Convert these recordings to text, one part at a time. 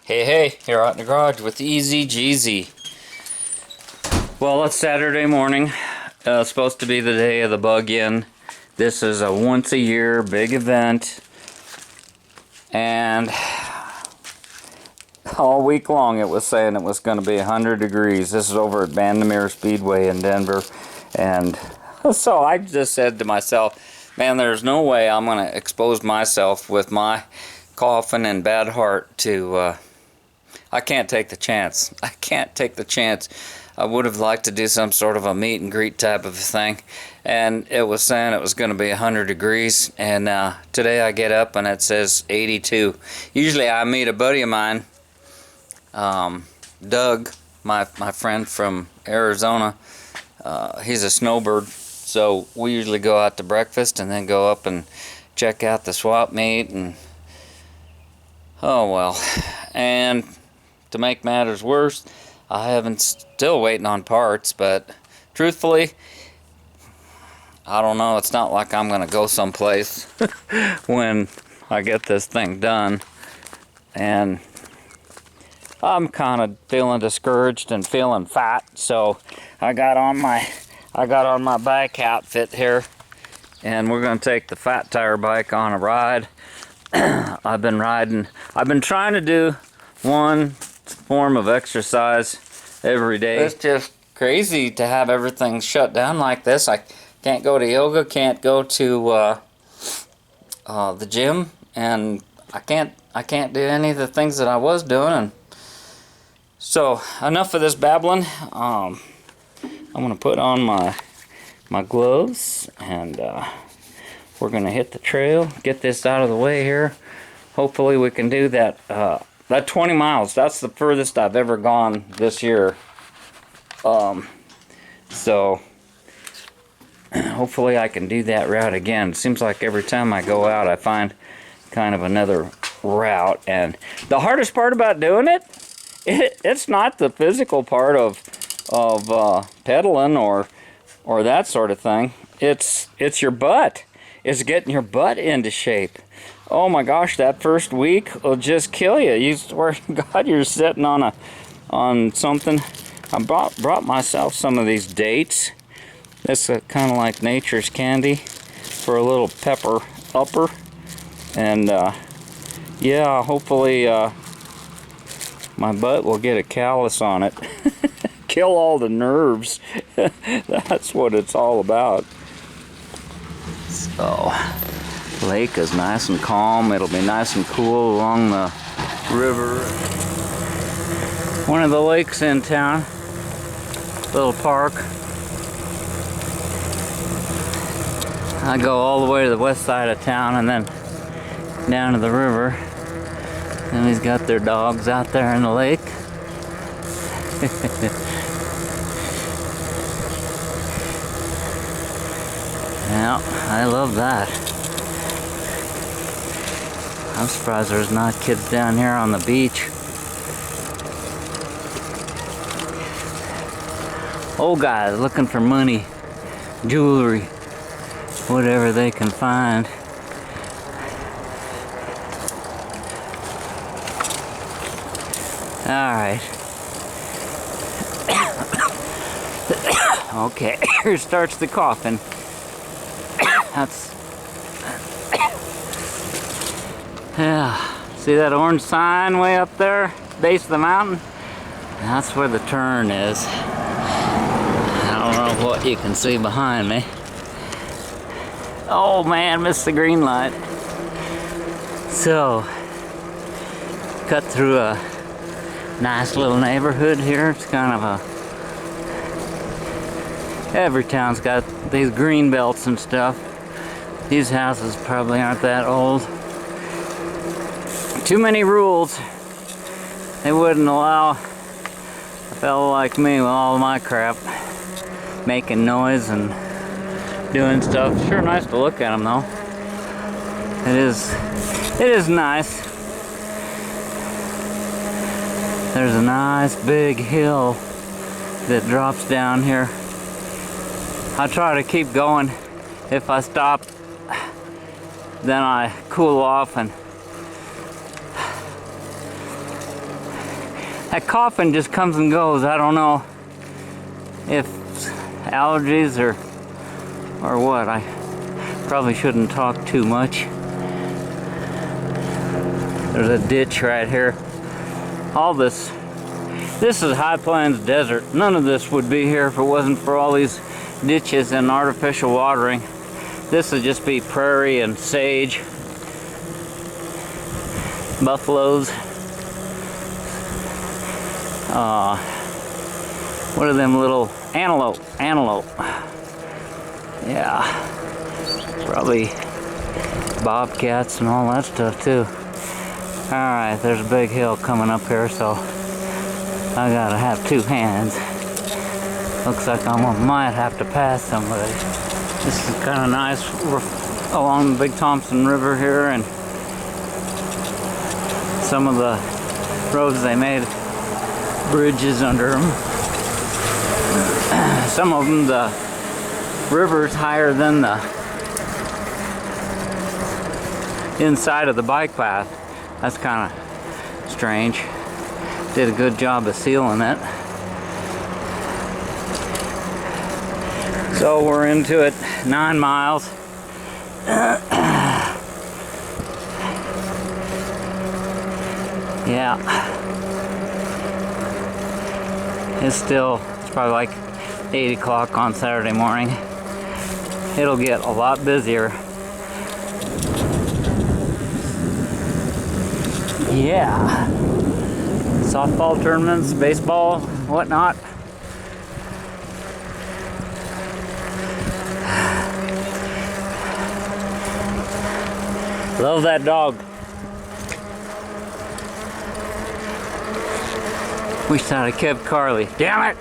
Hey, here out in the garage with the TheEZGZ. Well, it's Saturday morning. It's supposed to be the day of the bug-in. This is a once-a-year big event. And all week long it was saying it was going to be 100 degrees. This is over at Bandimere Speedway in Denver. And so I just said to myself, man, there's no way I'm going to expose myself with my coughing and bad heart to... I can't take the chance. I can't take the chance. I would have liked to do some sort of a meet and greet type of thing, and it was saying it was going to be 100 degrees, and today I get up and it says 82. Usually I meet a buddy of mine, Doug, my friend from Arizona. He's a snowbird, so we usually go out to breakfast and then go up and check out the swap meet, and oh well. And to make matters worse, I haven't still waiting on parts, but truthfully, I don't know. It's not like I'm gonna go someplace when I get this thing done, and I'm kind of feeling discouraged and feeling fat. So I got on my bike outfit here, and we're gonna take the fat tire bike on a ride. I've been trying to do one form of exercise every day. It's just crazy to have everything shut down like this. I can't go to yoga, can't go to the gym, and I can't do any of the things that I was doing. And so enough of this babbling. I'm gonna put on my gloves, and we're gonna hit the trail, get this out of the way here. Hopefully we can do that. That 20 miles, that's the furthest I've ever gone this year. So hopefully I can do that route again. It seems like every time I go out I find kind of another route. And the hardest part about doing it's not the physical part of pedaling or that sort of thing. It's your butt. It's getting your butt into shape. Oh my gosh, that first week will just kill you. You swear to God, you're sitting on something. I brought myself some of these dates. This is kind of like nature's candy for a little pepper upper. And yeah, hopefully my butt will get a callus on it. Kill all the nerves. That's what it's all about. So, lake is nice and calm. It'll be nice and cool along the river. One of the lakes in town, little park. I go all the way to the west side of town and then down to the river. And he's got their dogs out there in the lake. Yeah, I love that. I'm surprised there's not kids down here on the beach. Old guys looking for money, jewelry, whatever they can find. Alright. Okay, here starts the coughing. That's... Yeah, see that orange sign way up there, base of the mountain? That's where the turn is. I don't know what you can see behind me. Oh man, missed the green light. So, cut through a nice little neighborhood here. It's kind of a... Every town's got these green belts and stuff. These houses probably aren't that old. Too many rules. They wouldn't allow a fellow like me with all my crap making noise and doing stuff. Sure nice to look at them though. It is nice. There's a nice big hill that drops down here. I try to keep going. If I stop, then I cool off and That coughing just comes and goes. I don't know if it's allergies or what. I probably shouldn't talk too much. There's a ditch right here. All this is High Plains desert. None of this would be here if it wasn't for all these ditches and artificial watering. This would just be prairie and sage. Buffaloes. What are them little antelope? Yeah. Probably bobcats and all that stuff too. Alright, there's a big hill coming up here, so I gotta have two hands. Looks like I might have to pass somebody. This is kind of nice. We're along the Big Thompson River here, and some of the roads they made bridges under them. Some of them, the river's higher than the inside of the bike path. That's kind of strange. Did a good job of sealing it. So we're into it, 9 miles. Yeah. It's probably like 8 o'clock on Saturday morning. It'll get a lot busier. Yeah. Softball tournaments, baseball, whatnot. Love that dog. Wish I'd have kept Carly. Damn it!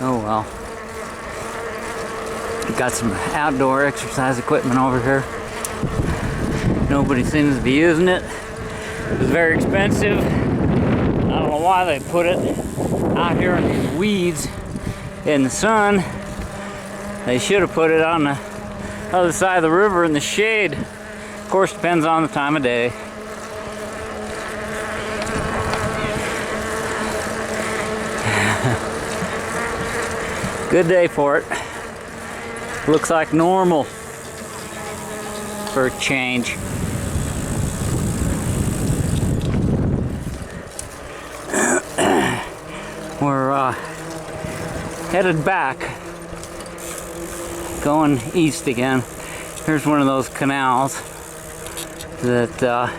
Oh well. Got some outdoor exercise equipment over here. Nobody seems to be using it. It was very expensive. I don't know why they put it out here in these weeds in the sun. They should have put it on the other side of the river in the shade. Of course, depends on the time of day. Good day for it. Looks like normal for a change. We're headed back, going east again. Here's one of those canals that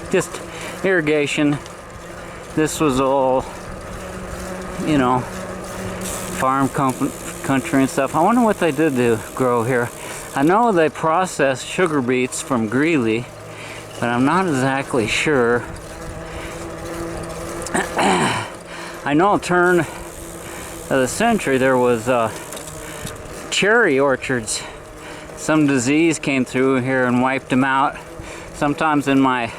just irrigation. This was all, you know, farm country and stuff. I wonder what they did to grow here. I know they processed sugar beets from Greeley, but I'm not exactly sure. I know at the turn of the century there was cherry orchards. Some disease came through here and wiped them out. Sometimes in my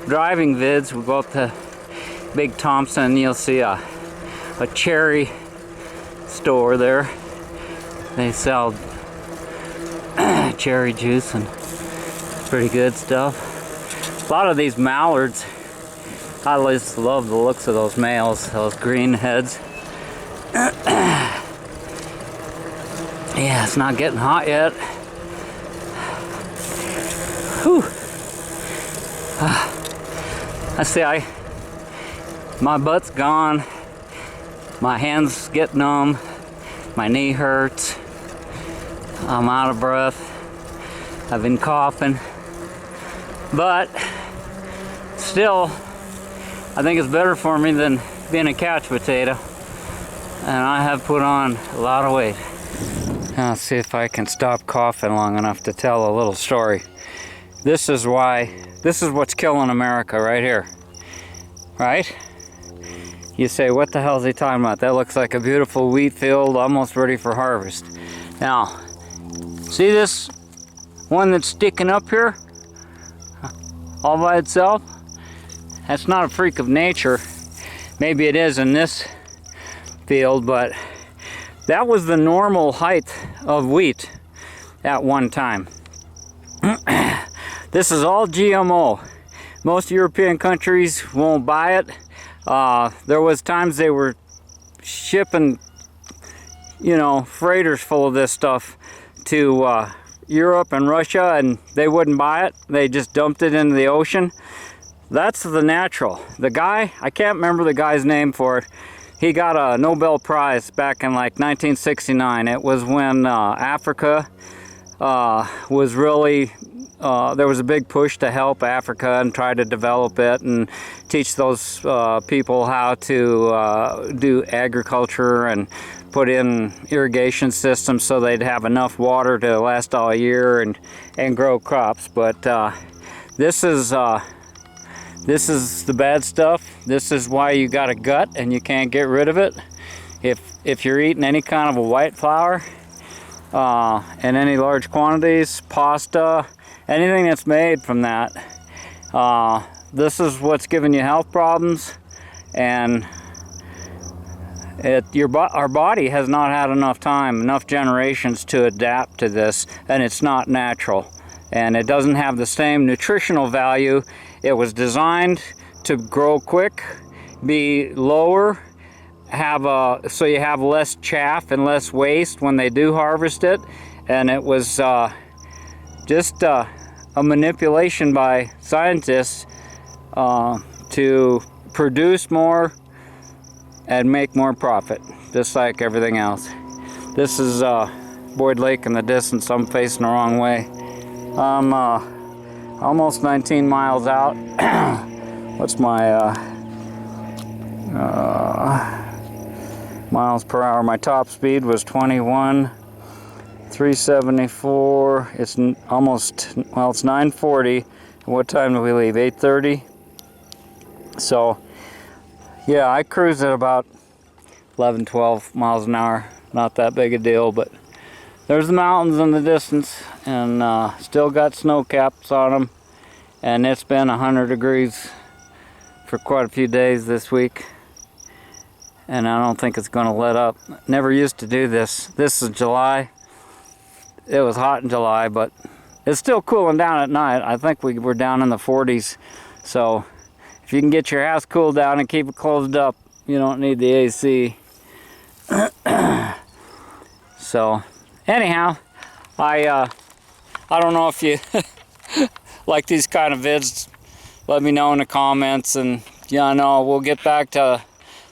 driving vids, we go up to Big Thompson and you'll see a cherry store there. They sell cherry juice and pretty good stuff. A lot of these mallards, I just love the looks of those males, those green heads. Yeah, it's not getting hot yet. Whew. I see, my butt's gone. My hands get numb. My knee hurts. I'm out of breath. I've been coughing. But still, I think it's better for me than being a couch potato. And I have put on a lot of weight. Now let's see if I can stop coughing long enough to tell a little story. This is what's killing America right here. Right? You say, what the hell is he talking about? That looks like a beautiful wheat field almost ready for harvest. Now, see this one that's sticking up here? All by itself? That's not a freak of nature. Maybe it is in this field, but that was the normal height of wheat at one time. This is all GMO. Most European countries won't buy it. There was times they were shipping, you know, freighters full of this stuff to Europe and Russia, and they wouldn't buy it. They just dumped it into the ocean. That's the natural. The guy, I can't remember the guy's name for it. He got a Nobel Prize back in like 1969. It was when Africa was really, there was a big push to help Africa and try to develop it and teach those people how to do agriculture and put in irrigation systems so they'd have enough water to last all year and grow crops. But this is the bad stuff. This is why you got a gut and you can't get rid of it. If you're eating any kind of a white flour in any large quantities, pasta, anything that's made from that, this is what's giving you health problems. And our body has not had enough time, enough generations to adapt to this, and it's not natural. And it doesn't have the same nutritional value. It was designed to grow quick, be lower, so you have less chaff and less waste when they do harvest it. And it was just a manipulation by scientists to produce more and make more profit, just like everything else. This is Boyd Lake in the distance. I'm facing the wrong way. I'm almost 19 miles out. What's my miles per hour? My top speed was 21,374. It's almost, well, it's 9:40. What time do we leave? 8:30. So yeah, I cruise at about 11, 12 miles an hour. Not that big a deal, but there's the mountains in the distance, and still got snow caps on them. And it's been 100 degrees for quite a few days this week. And I don't think it's going to let up. Never used to do this. This is July. It was hot in July, but it's still cooling down at night. I think we were down in the 40s. So if you can get your house cooled down and keep it closed up, you don't need the AC. So anyhow, I don't know if you like these kind of vids. Let me know in the comments, and yeah, I know we'll get back to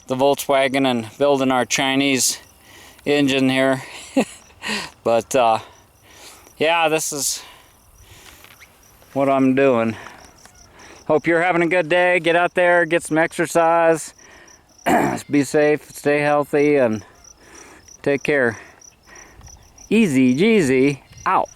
the Volkswagen and building our Chinese engine here. But yeah, this is what I'm doing. Hope you're having a good day. Get out there, get some exercise, be safe, stay healthy, and take care. TheEZGZ out.